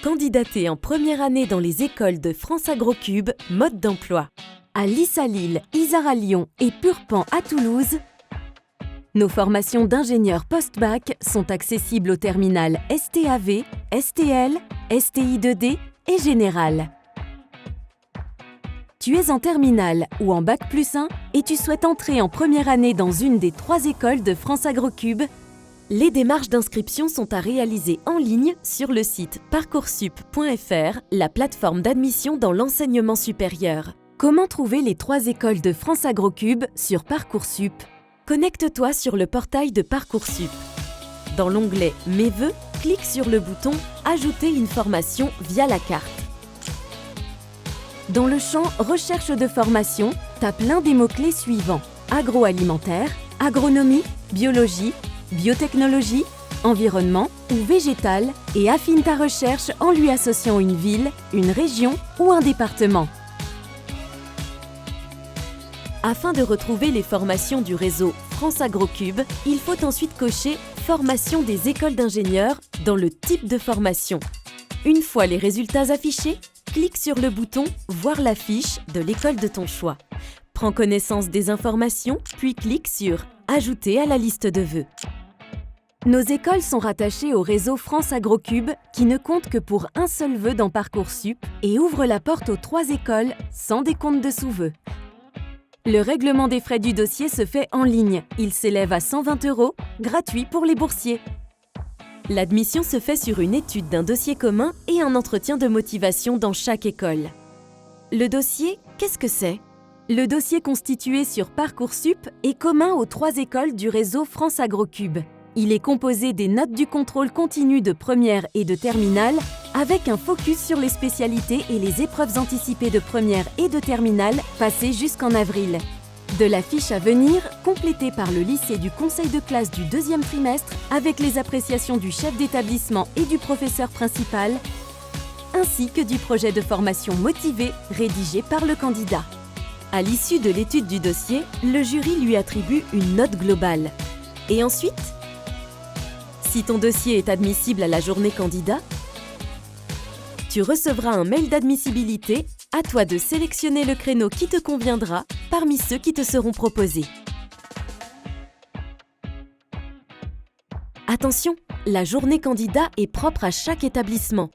Candidater en première année dans les écoles de France Agrocube, mode d'emploi. À Lys à Lille, Isard à Lyon et Purpan à Toulouse, nos formations d'ingénieurs post-bac sont accessibles au terminal STAV, STL, STI2D et Général. Tu es en terminale ou en bac+1 et tu souhaites entrer en première année dans une des 3 écoles de France Agrocube. Les démarches d'inscription sont à réaliser en ligne sur le site parcoursup.fr, la plateforme d'admission dans l'enseignement supérieur. Comment trouver les 3 écoles de France Agrocube sur Parcoursup? Connecte-toi sur le portail de Parcoursup. Dans l'onglet « Mes vœux », clique sur le bouton « Ajouter une formation via la carte ». Dans le champ « Recherche de formation », tape l'un des mots-clés suivants: agroalimentaire, agronomie, biologie, biotechnologie, environnement ou végétal et affine ta recherche en lui associant une ville, une région ou un département. Afin de retrouver les formations du réseau France Agrocube, il faut ensuite cocher « Formation des écoles d'ingénieurs » dans le type de formation. Une fois les résultats affichés, clique sur le bouton « Voir la fiche » de l'école de ton choix. Prends connaissance des informations, puis clique sur « Ajouter à la liste de vœux ». Nos écoles sont rattachées au réseau France Agrocube qui ne compte que pour un seul vœu dans Parcoursup et ouvre la porte aux 3 écoles sans décompte de sous-vœux. Le règlement des frais du dossier se fait en ligne. Il s'élève à 120 €, gratuit pour les boursiers. L'admission se fait sur une étude d'un dossier commun et un entretien de motivation dans chaque école. Le dossier, qu'est-ce que c'est? Le dossier constitué sur Parcoursup est commun aux 3 écoles du réseau France Agrocube. Il est composé des notes du contrôle continu de première et de terminale, avec un focus sur les spécialités et les épreuves anticipées de première et de terminale passées jusqu'en avril. De la fiche à venir, complétée par le lycée du conseil de classe du 2e trimestre, avec les appréciations du chef d'établissement et du professeur principal, ainsi que du projet de formation motivé rédigé par le candidat. À l'issue de l'étude du dossier, le jury lui attribue une note globale. Et ensuite, si ton dossier est admissible à la journée candidat, tu recevras un mail d'admissibilité. À toi de sélectionner le créneau qui te conviendra parmi ceux qui te seront proposés. Attention, la journée candidat est propre à chaque établissement.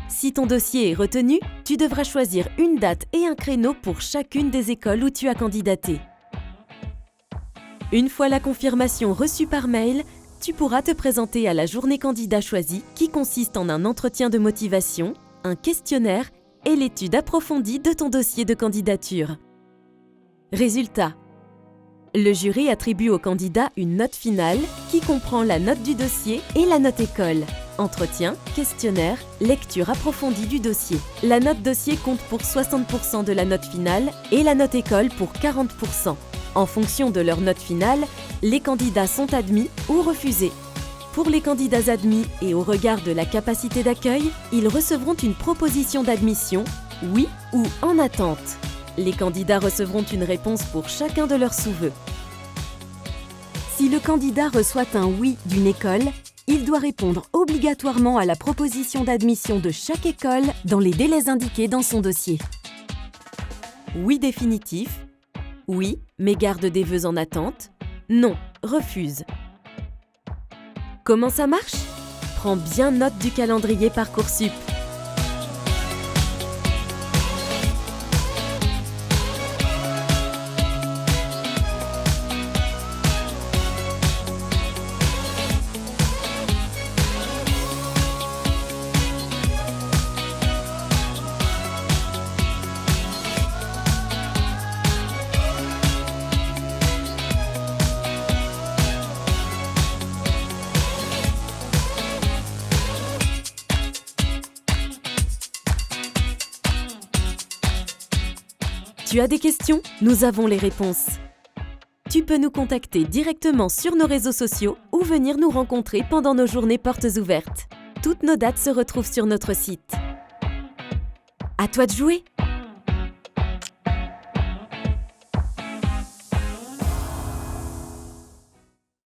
Si ton dossier est retenu, tu devras choisir une date et un créneau pour chacune des écoles où tu as candidaté. Une fois la confirmation reçue par mail, tu pourras te présenter à la journée candidat choisie qui consiste en un entretien de motivation, un questionnaire et l'étude approfondie de ton dossier de candidature. Résultat: le jury attribue au candidat une note finale qui comprend la note du dossier et la note école. Entretien, questionnaire, lecture approfondie du dossier. La note dossier compte pour 60% de la note finale et la note école pour 40%. En fonction de leur note finale, les candidats sont admis ou refusés. Pour les candidats admis et au regard de la capacité d'accueil, ils recevront une proposition d'admission, oui ou en attente. Les candidats recevront une réponse pour chacun de leurs sous-vœux. Si le candidat reçoit un oui d'une école, il doit répondre obligatoirement à la proposition d'admission de chaque école dans les délais indiqués dans son dossier. Oui définitif. Oui, mais garde des vœux en attente. Non, refuse. Comment ça marche? Prends bien note du calendrier Parcoursup. Tu as des questions? Nous avons les réponses. Tu peux nous contacter directement sur nos réseaux sociaux ou venir nous rencontrer pendant nos journées portes ouvertes. Toutes nos dates se retrouvent sur notre site. À toi de jouer!